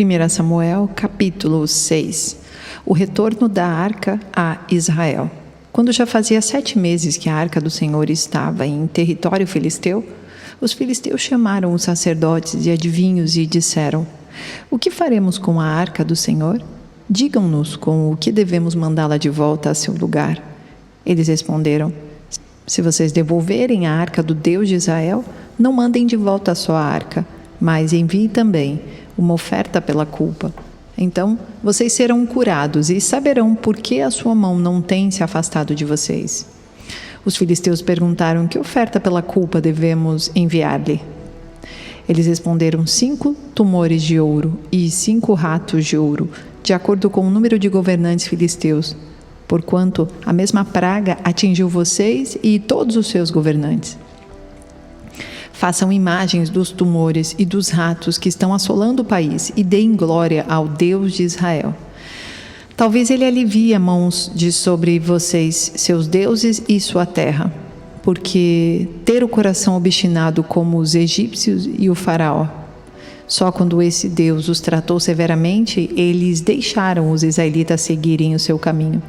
1 Samuel, capítulo 6. O retorno da arca a Israel. Quando já fazia 7 meses que a arca do Senhor estava em território filisteu, os filisteus chamaram os sacerdotes e adivinhos e disseram: "O que faremos com a arca do Senhor? Digam-nos com o que devemos mandá-la de volta a seu lugar." Eles responderam: "Se vocês devolverem a arca do Deus de Israel, não mandem de volta só a arca, mas enviem também uma oferta pela culpa. Então vocês serão curados e saberão por que a sua mão não tem se afastado de vocês." Os filisteus perguntaram: "Que oferta pela culpa devemos enviar-lhe?" Eles responderam: 5 tumores de ouro e 5 ratos de ouro, de acordo com o número de governantes filisteus, porquanto a mesma praga atingiu vocês e todos os seus governantes. Façam imagens dos tumores e dos ratos que estão assolando o país e deem glória ao Deus de Israel. Talvez ele alivie a mãos de sobre vocês, seus deuses e sua terra, porque ter o coração obstinado como os egípcios e o faraó. Só quando esse Deus os tratou severamente, eles deixaram os israelitas seguirem o seu caminho.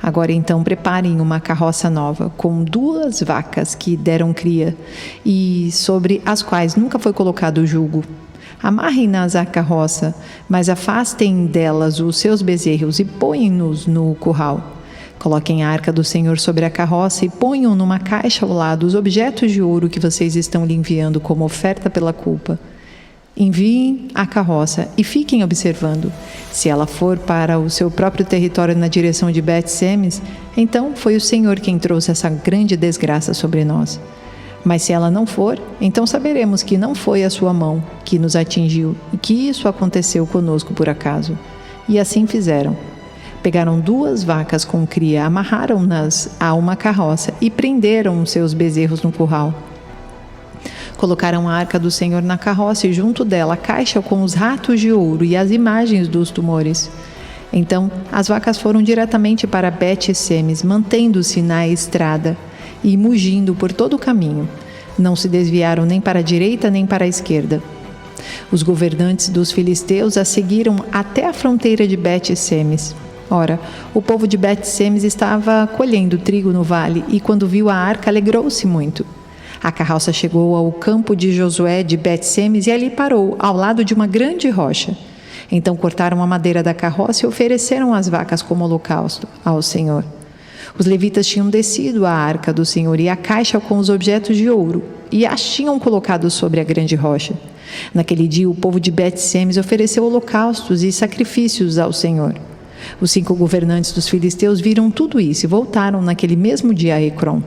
Agora então preparem uma carroça nova, com 2 vacas que deram cria e sobre as quais nunca foi colocado jugo. Amarrem-nas à carroça, mas afastem delas os seus bezerros e ponham-nos no curral. Coloquem a arca do Senhor sobre a carroça e ponham numa caixa ao lado os objetos de ouro que vocês estão lhe enviando como oferta pela culpa. Enviem a carroça e fiquem observando. Se ela for para o seu próprio território na direção de Bet-Semes, então foi o Senhor quem trouxe essa grande desgraça sobre nós. Mas se ela não for, então saberemos que não foi a sua mão que nos atingiu e que isso aconteceu conosco por acaso." E assim fizeram. Pegaram 2 vacas com cria, amarraram-nas a uma carroça e prenderam seus bezerros no curral. Colocaram a arca do Senhor na carroça e junto dela a caixa com os ratos de ouro e as imagens dos tumores. Então as vacas foram diretamente para Bet-Semes, mantendo-se na estrada e mugindo por todo o caminho. Não se desviaram nem para a direita nem para a esquerda. Os governantes dos filisteus a seguiram até a fronteira de Bet-Semes. Ora, o povo de Bet-Semes estava colhendo trigo no vale e quando viu a arca alegrou-se muito. A carroça chegou ao campo de Josué de Bet-Semes e ali parou, ao lado de uma grande rocha. Então cortaram a madeira da carroça e ofereceram as vacas como holocausto ao Senhor. Os levitas tinham descido a arca do Senhor e a caixa com os objetos de ouro e as tinham colocado sobre a grande rocha. Naquele dia o povo de Bet-Semes ofereceu holocaustos e sacrifícios ao Senhor. Os 5 governantes dos filisteus viram tudo isso e voltaram naquele mesmo dia a Ecrom.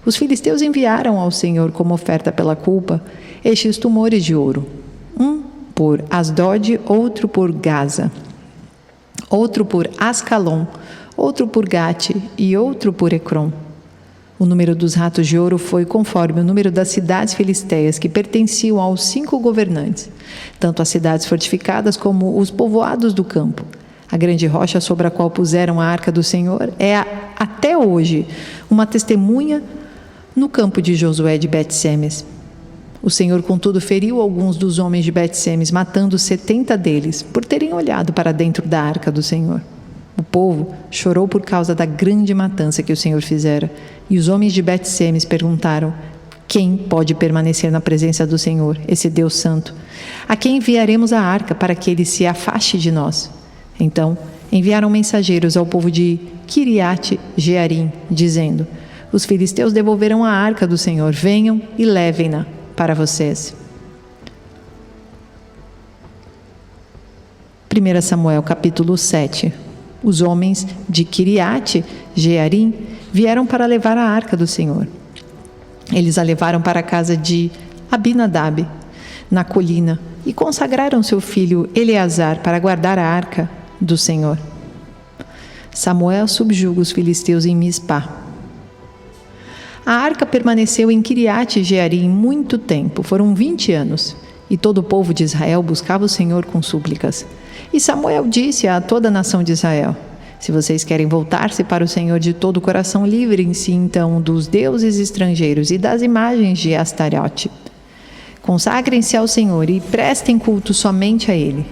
Os filisteus enviaram ao Senhor como oferta pela culpa estes tumores de ouro, um por Asdod, outro por Gaza, outro por Ascalon, outro por Gate e outro por Ecrom. O número dos ratos de ouro foi conforme o número das cidades filisteias que pertenciam aos 5 governantes, tanto as cidades fortificadas como os povoados do campo. A grande rocha sobre a qual puseram a arca do Senhor é até hoje uma testemunha no campo de Josué de Bet-Semes. O Senhor, contudo, feriu alguns dos homens de Bet-Semes, matando 70 deles, por terem olhado para dentro da arca do Senhor. O povo chorou por causa da grande matança que o Senhor fizera, e os homens de Bet-Semes perguntaram: "Quem pode permanecer na presença do Senhor, esse Deus santo? A quem enviaremos a arca para que ele se afaste de nós?" Então enviaram mensageiros ao povo de Quiriate-Jearim, dizendo: "Os filisteus devolveram a arca do Senhor, venham e levem-na para vocês." 1 Samuel capítulo 7. Os homens de Quiriate-Jearim vieram para levar a arca do Senhor. Eles a levaram para a casa de Abinadab, na colina, e consagraram seu filho Eleazar para guardar a arca do Senhor. Samuel subjuga os filisteus em Mispá. A arca permaneceu em Quiriate-Jearim muito tempo, foram 20 anos, e todo o povo de Israel buscava o Senhor com súplicas. E Samuel disse a toda a nação de Israel: "Se vocês querem voltar-se para o Senhor de todo o coração, livrem-se então dos deuses estrangeiros e das imagens de Astarote. Consagrem-se ao Senhor e prestem culto somente a Ele.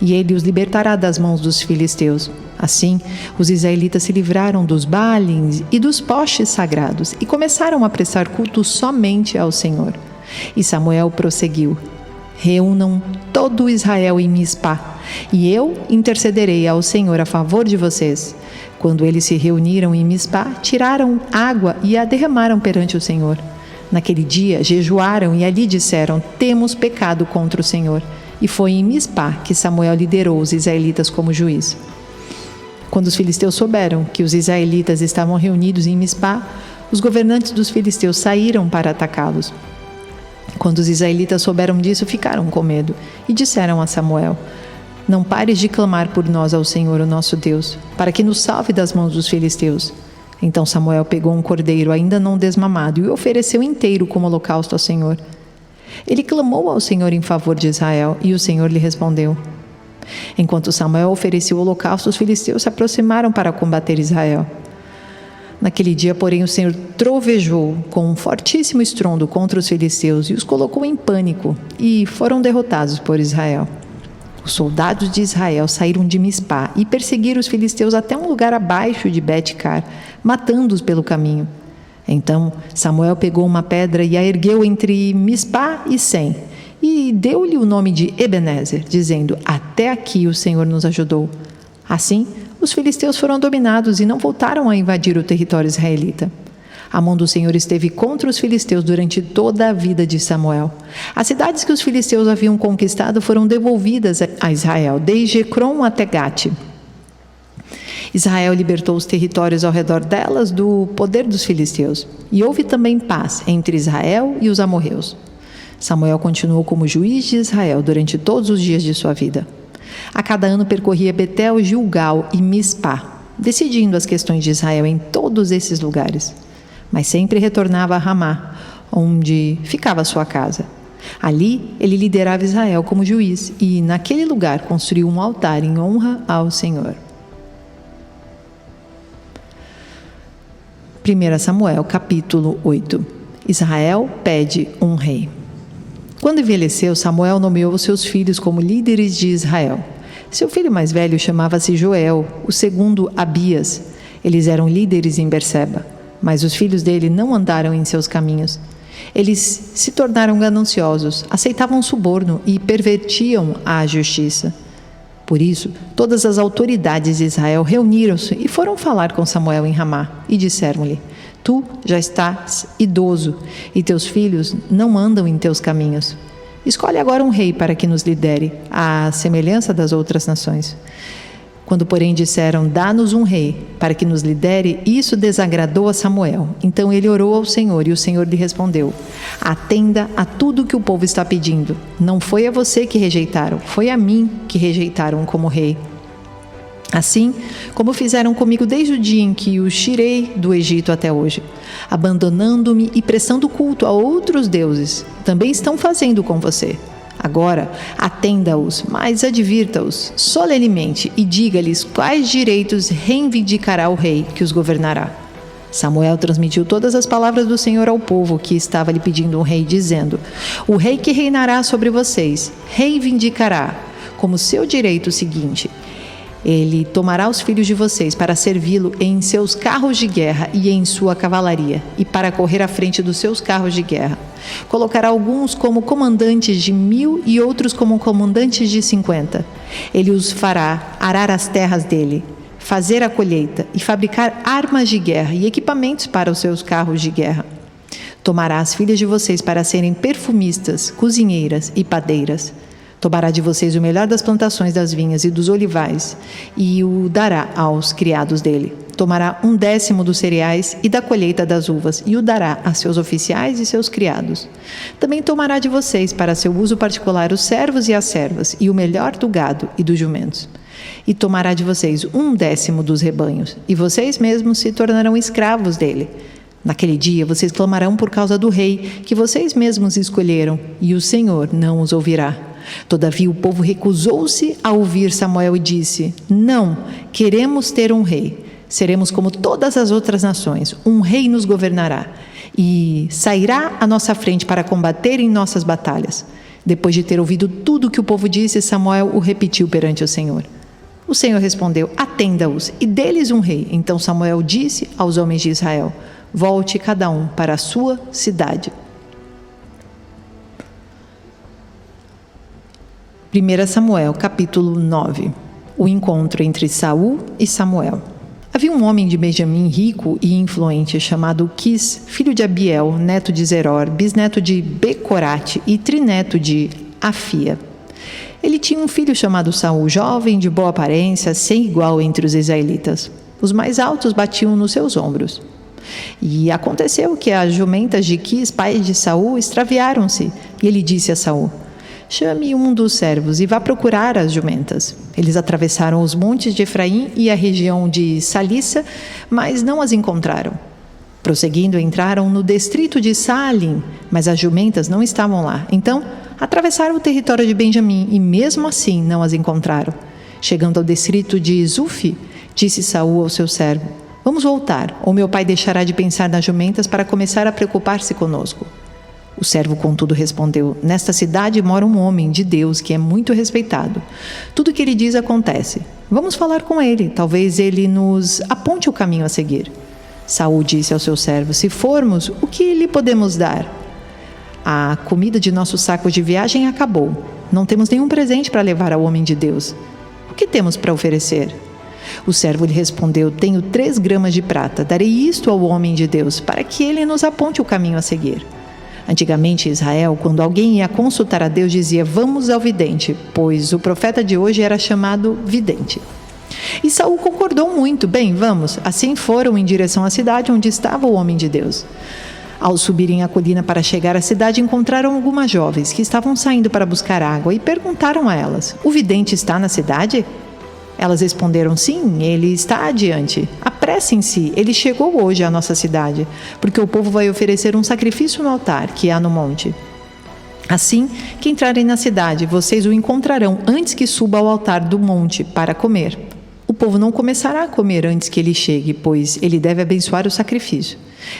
e ele os libertará das mãos dos filisteus. Assim, os israelitas se livraram dos Baalins e dos postes sagrados e começaram a prestar culto somente ao Senhor. E Samuel prosseguiu: reúnam todo Israel em Mispá, e eu intercederei ao Senhor a favor de vocês. Quando eles se reuniram em Mispá, tiraram água e a derramaram perante o Senhor. Naquele dia, jejuaram e ali disseram: temos pecado contra o Senhor. E foi em Mispá que Samuel liderou os israelitas como juiz. Quando os filisteus souberam que os israelitas estavam reunidos em Mispá, os governantes dos filisteus saíram para atacá-los. Quando os israelitas souberam disso, ficaram com medo e disseram a Samuel: não pares de clamar por nós ao Senhor, o nosso Deus, para que nos salve das mãos dos filisteus. Então Samuel pegou um cordeiro ainda não desmamado e o ofereceu inteiro como holocausto ao Senhor. Ele clamou ao Senhor em favor de Israel e o Senhor lhe respondeu. Enquanto Samuel oferecia o holocausto, os filisteus se aproximaram para combater Israel. Naquele dia, porém, o Senhor trovejou com um fortíssimo estrondo contra os filisteus e os colocou em pânico, e foram derrotados por Israel. Os soldados de Israel saíram de Mispá e perseguiram os filisteus até um lugar abaixo de Bet-car, matando-os pelo caminho. Então Samuel pegou uma pedra e a ergueu entre Mispá e Sem, e deu-lhe o nome de Ebenezer, dizendo: até aqui o Senhor nos ajudou. Assim, os filisteus foram dominados e não voltaram a invadir o território israelita. A mão do Senhor esteve contra os filisteus durante toda a vida de Samuel. As cidades que os filisteus haviam conquistado foram devolvidas a Israel, desde Ecrom até Gate. Israel libertou os territórios ao redor delas do poder dos filisteus. E houve também paz entre Israel e os amorreus. Samuel continuou como juiz de Israel durante todos os dias de sua vida. A cada ano percorria Betel, Gilgal e Mispá, decidindo as questões de Israel em todos esses lugares. Mas sempre retornava a Ramá, onde ficava a sua casa. Ali, ele liderava Israel como juiz e, naquele lugar, construiu um altar em honra ao Senhor. 1 Samuel, capítulo 8. Israel pede um rei. Quando envelheceu, Samuel nomeou seus filhos como líderes de Israel. Seu filho mais velho chamava-se Joel, o segundo Abias. Eles eram líderes em Berseba. Mas os filhos dele não andaram em seus caminhos. Eles se tornaram gananciosos, aceitavam suborno e pervertiam a justiça. Por isso, todas as autoridades de Israel reuniram-se e foram falar com Samuel em Ramá e disseram-lhe: tu já estás idoso e teus filhos não andam em teus caminhos. Escolhe agora um rei para que nos lidere, à semelhança das outras nações. Quando, porém, disseram: dá-nos um rei para que nos lidere, isso desagradou a Samuel. Então ele orou ao Senhor e o Senhor lhe respondeu: atenda a tudo que o povo está pedindo. Não foi a você que rejeitaram, foi a mim que rejeitaram como rei. Assim como fizeram comigo desde o dia em que os tirei do Egito até hoje, abandonando-me e prestando culto a outros deuses, também estão fazendo com você. Agora, atenda-os, mas advirta-os solenemente e diga-lhes quais direitos reivindicará o rei que os governará. Samuel transmitiu todas as palavras do Senhor ao povo que estava lhe pedindo um rei, dizendo: o rei que reinará sobre vocês reivindicará como seu direito o seguinte: ele tomará os filhos de vocês para servi-lo em seus carros de guerra e em sua cavalaria, e para correr à frente dos seus carros de guerra. Colocará alguns como comandantes de 1000 e outros como comandantes de 50. Ele os fará arar as terras dele, fazer a colheita e fabricar armas de guerra e equipamentos para os seus carros de guerra. Tomará as filhas de vocês para serem perfumistas, cozinheiras e padeiras. Tomará de vocês o melhor das plantações das vinhas e dos olivais e o dará aos criados dele. Tomará 1/10 dos cereais e da colheita das uvas e o dará a seus oficiais e seus criados. Também tomará de vocês para seu uso particular os servos e as servas e o melhor do gado e dos jumentos. E tomará de vocês 1/10 dos rebanhos e vocês mesmos se tornarão escravos dele. Naquele dia vocês clamarão por causa do rei que vocês mesmos escolheram e o Senhor não os ouvirá. Todavia o povo recusou-se a ouvir Samuel e disse: não, queremos ter um rei. Seremos como todas as outras nações, um rei nos governará e sairá à nossa frente para combater em nossas batalhas. Depois de ter ouvido tudo o que o povo disse, Samuel o repetiu perante o Senhor. O Senhor respondeu: atenda-os e dê-lhes um rei. Então Samuel disse aos homens de Israel: volte cada um para a sua cidade. 1 Samuel, capítulo 9. O encontro entre Saul e Samuel. Havia um homem de Benjamim rico e influente chamado Quis, filho de Abiel, neto de Zeror, bisneto de Becorate e trineto de Afia. Ele tinha um filho chamado Saul, jovem, de boa aparência, sem igual entre os israelitas. Os mais altos batiam nos seus ombros. E aconteceu que as jumentas de Quis, pai de Saul, extraviaram-se. E ele disse a Saul: chame um dos servos e vá procurar as jumentas. Eles atravessaram os montes de Efraim e a região de Salissa, mas não as encontraram. Prosseguindo, entraram no distrito de Saalim, mas as jumentas não estavam lá. Então, atravessaram o território de Benjamim e mesmo assim não as encontraram. Chegando ao distrito de Zufi, disse Saul ao seu servo: vamos voltar, ou meu pai deixará de pensar nas jumentas para começar a preocupar-se conosco. O servo, contudo, respondeu: nesta cidade mora um homem de Deus que é muito respeitado. Tudo o que ele diz acontece. Vamos falar com ele, talvez ele nos aponte o caminho a seguir. Saul disse ao seu servo: se formos, o que lhe podemos dar? A comida de nosso saco de viagem acabou. Não temos nenhum presente para levar ao homem de Deus. O que temos para oferecer? O servo lhe respondeu: tenho 3 gramas de prata. Darei isto ao homem de Deus, para que ele nos aponte o caminho a seguir. Antigamente, em Israel, quando alguém ia consultar a Deus, dizia: vamos ao vidente, pois o profeta de hoje era chamado vidente. E Saul concordou muito. Bem, vamos. Assim foram em direção à cidade onde estava o homem de Deus. Ao subirem a colina para chegar à cidade, encontraram algumas jovens que estavam saindo para buscar água e perguntaram a elas: o vidente está na cidade? Elas responderam: sim, ele está adiante. Apressem-se, ele chegou hoje à nossa cidade, porque o povo vai oferecer um sacrifício no altar que há no monte. Assim que entrarem na cidade, vocês o encontrarão antes que suba ao altar do monte para comer. O povo não começará a comer antes que ele chegue, pois ele deve abençoar o sacrifício.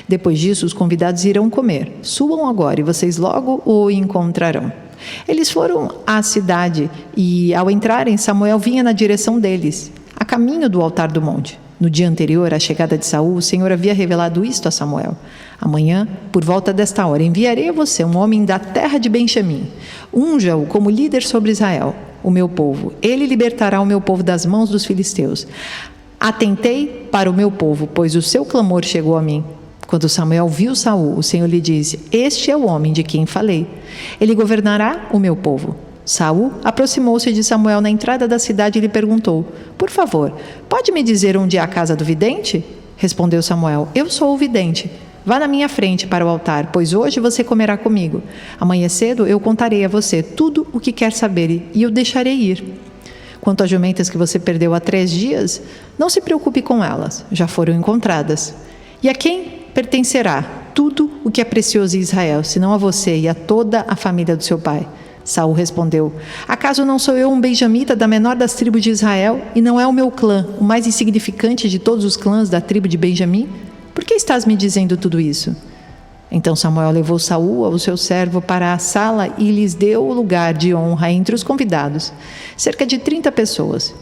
Depois disso, os convidados irão comer. Subam agora e vocês logo o encontrarão. Eles foram à cidade e, ao entrarem, Samuel vinha na direção deles, a caminho do altar do monte. No dia anterior à chegada de Saul, o Senhor havia revelado isto a Samuel: amanhã, por volta desta hora, enviarei a você um homem da terra de Benjamim. Unja-o como líder sobre Israel, o meu povo. Ele libertará o meu povo das mãos dos filisteus. Atentei para o meu povo, pois o seu clamor chegou a mim. Quando Samuel viu Saul, o Senhor lhe disse: este é o homem de quem falei. Ele governará o meu povo. Saul aproximou-se de Samuel na entrada da cidade e lhe perguntou: por favor, pode me dizer onde é a casa do vidente? Respondeu Samuel: eu sou o vidente. Vá na minha frente para o altar, pois hoje você comerá comigo. Amanhã cedo eu contarei a você tudo o que quer saber e o deixarei ir. Quanto às jumentas que você perdeu há 3 dias, não se preocupe com elas, já foram encontradas. E a quem pertencerá tudo o que é precioso em Israel, senão a você e a toda a família do seu pai? Saul respondeu: acaso não sou eu um benjamita da menor das tribos de Israel, e não é o meu clã o mais insignificante de todos os clãs da tribo de Benjamim? Por que estás me dizendo tudo isso? Então Samuel levou Saul ao seu servo para a sala e lhes deu o lugar de honra entre os convidados, cerca de 30 pessoas.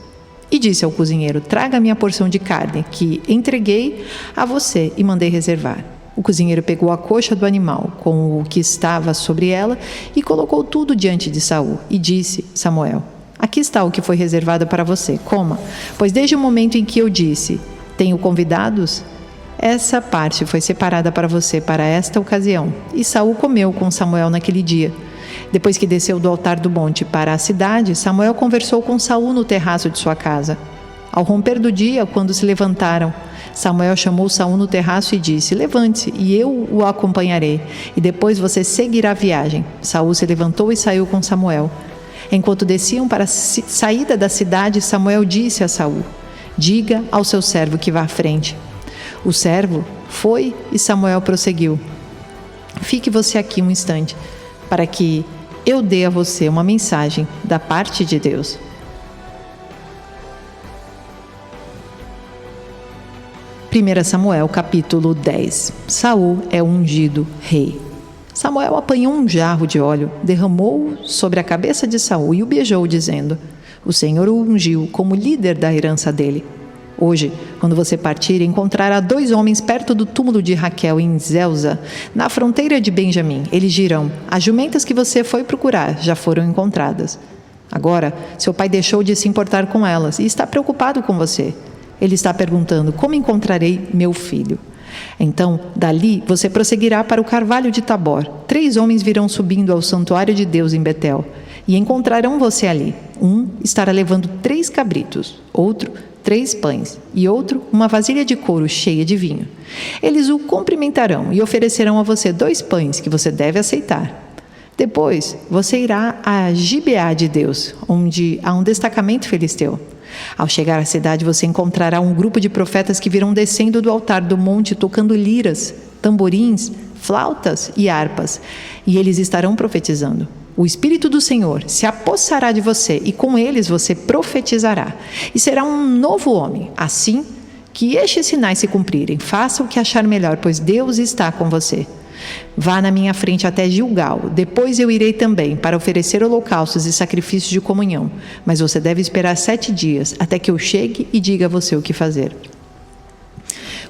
E disse ao cozinheiro: traga a minha porção de carne, que entreguei a você e mandei reservar. O cozinheiro pegou a coxa do animal, com o que estava sobre ela, e colocou tudo diante de Saul. E disse: Samuel, aqui está o que foi reservado para você, coma. Pois desde o momento em que eu disse: tenho convidados, essa parte foi separada para você para esta ocasião. E Saul comeu com Samuel naquele dia. Depois que desceu do altar do monte para a cidade, Samuel conversou com Saul no terraço de sua casa. Ao romper do dia, quando se levantaram, Samuel chamou Saul no terraço e disse: levante-se e eu o acompanharei, e depois você seguirá a viagem. Saul se levantou e saiu com Samuel. Enquanto desciam para a saída da cidade, Samuel disse a Saul: diga ao seu servo que vá à frente. O servo foi e Samuel prosseguiu: fique você aqui um instante, para que eu dê a você uma mensagem da parte de Deus. 1 Samuel, capítulo 10. Saul é ungido rei. Samuel apanhou um jarro de óleo, derramou-o sobre a cabeça de Saul e o beijou, dizendo: o Senhor o ungiu como líder da herança dele. Hoje, quando você partir, encontrará 2 homens perto do túmulo de Raquel em Zelza, na fronteira de Benjamim. Eles dirão: as jumentas que você foi procurar já foram encontradas. Agora, seu pai deixou de se importar com elas e está preocupado com você. Ele está perguntando: como encontrarei meu filho? Então, dali, você prosseguirá para o carvalho de Tabor. 3 homens virão subindo ao santuário de Deus em Betel e encontrarão você ali. Um estará levando 3 cabritos, outro 3 pães e outro uma vasilha de couro cheia de vinho. Eles o cumprimentarão e oferecerão a você 2 pães que você deve aceitar. Depois, você irá a Gibeá de Deus, onde há um destacamento filisteu. Ao chegar à cidade, você encontrará um grupo de profetas que virão descendo do altar do monte tocando liras, tamborins, flautas e harpas, e eles estarão profetizando. O Espírito do Senhor se apossará de você e com eles você profetizará. E será um novo homem. Assim que estes sinais se cumprirem, faça o que achar melhor, pois Deus está com você. Vá na minha frente até Gilgal, depois eu irei também para oferecer holocaustos e sacrifícios de comunhão. Mas você deve esperar 7 dias, até que eu chegue e diga a você o que fazer.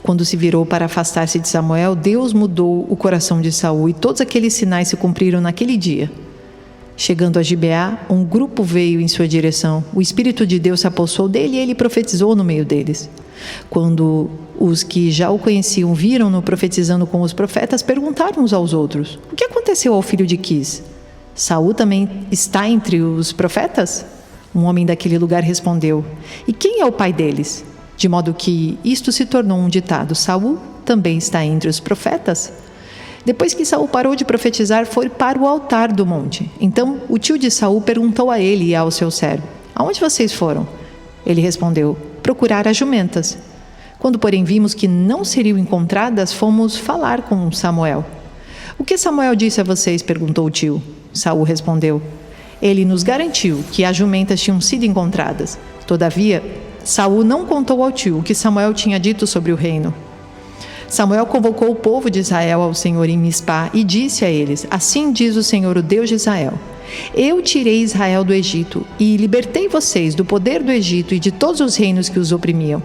Quando se virou para afastar-se de Samuel, Deus mudou o coração de Saul e todos aqueles sinais se cumpriram naquele dia. Chegando a Gibeá, um grupo veio em sua direção. O Espírito de Deus se apossou dele e ele profetizou no meio deles. Quando os que já o conheciam viram-no profetizando com os profetas, perguntaram uns aos outros: o que aconteceu ao filho de Quis? Saul também está entre os profetas? Um homem daquele lugar respondeu: e quem é o pai deles? De modo que isto se tornou um ditado: Saul também está entre os profetas? Depois que Saul parou de profetizar, foi para o altar do monte. Então o tio de Saul perguntou a ele e ao seu servo: aonde vocês foram? Ele respondeu: procurar as jumentas. Quando, porém, vimos que não seriam encontradas, fomos falar com Samuel. O que Samuel disse a vocês? Perguntou o tio. Saul respondeu: ele nos garantiu que as jumentas tinham sido encontradas. Todavia, Saul não contou ao tio o que Samuel tinha dito sobre o reino. Samuel convocou o povo de Israel ao Senhor em Mispá e disse a eles: assim diz o Senhor, o Deus de Israel: eu tirei Israel do Egito e libertei vocês do poder do Egito e de todos os reinos que os oprimiam.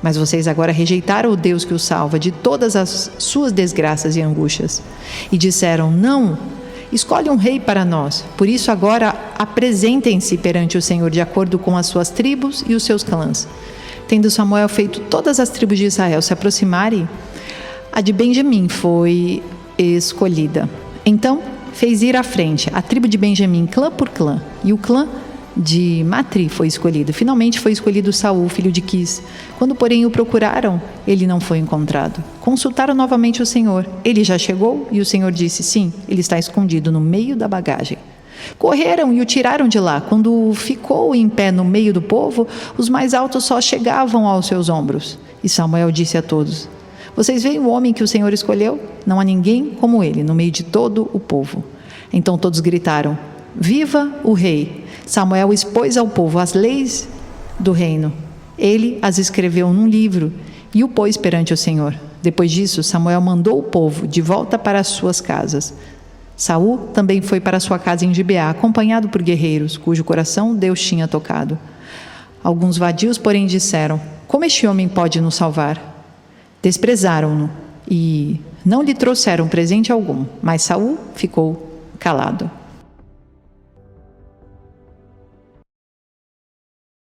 Mas vocês agora rejeitaram o Deus que os salva de todas as suas desgraças e angústias. E disseram: não, escolhe um rei para nós. Por isso agora apresentem-se perante o Senhor de acordo com as suas tribos e os seus clãs. Tendo Samuel feito todas as tribos de Israel se aproximarem, a de Benjamim foi escolhida. Então fez ir à frente a tribo de Benjamim, clã por clã, e o clã de Matri foi escolhido. Finalmente foi escolhido Saul, filho de Quis. Quando, porém, o procuraram, ele não foi encontrado. Consultaram novamente o Senhor. Ele já chegou? E o Senhor disse: sim, ele está escondido no meio da bagagem. Correram e o tiraram de lá. Quando ficou em pé no meio do povo, os mais altos só chegavam aos seus ombros. E Samuel disse a todos: vocês veem o homem que o Senhor escolheu? Não há ninguém como ele no meio de todo o povo. Então todos gritaram: viva o rei! Samuel expôs ao povo as leis do reino. Ele as escreveu num livro e o pôs perante o Senhor. Depois disso, Samuel mandou o povo de volta para as suas casas. Saul também foi para sua casa em Gibeá, acompanhado por guerreiros, cujo coração Deus tinha tocado. Alguns vadios, porém, disseram: como este homem pode nos salvar? Desprezaram-no e não lhe trouxeram presente algum, mas Saul ficou calado.